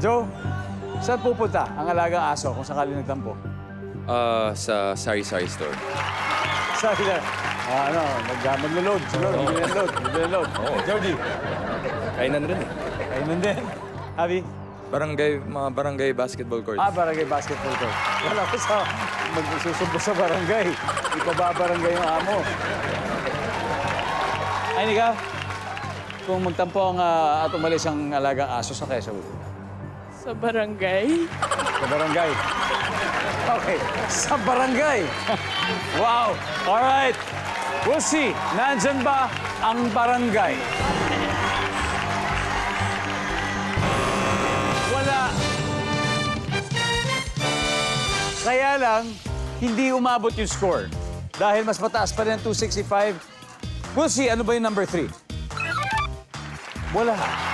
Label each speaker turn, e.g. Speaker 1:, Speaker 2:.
Speaker 1: Joe, saan pupunta ang alagang aso kung sakali nagtampo?
Speaker 2: Sa sari-sari store.
Speaker 1: Sabi na, maglo-load siguro. Maglo-load.
Speaker 2: Oo.
Speaker 1: Jody,
Speaker 2: Kainan rin eh.
Speaker 1: ayun din. Javi?
Speaker 2: Mga barangay basketball court.
Speaker 1: Barangay basketball court. Wala ko sa magsusumbo sa barangay. Ipababarangay yung amo. Ay, ikaw, kung magtampo at umalis ang alagang aso sa Quezon.
Speaker 3: Sa barangay.
Speaker 1: Sa barangay. Okay, sa barangay. Wow! All right. We'll see. Nandyan ba ang barangay? Wala. Kaya lang, hindi umabot yung score. Dahil mas mataas pa rin ang 265. We'll see. Ano ba yung number 3? Wala.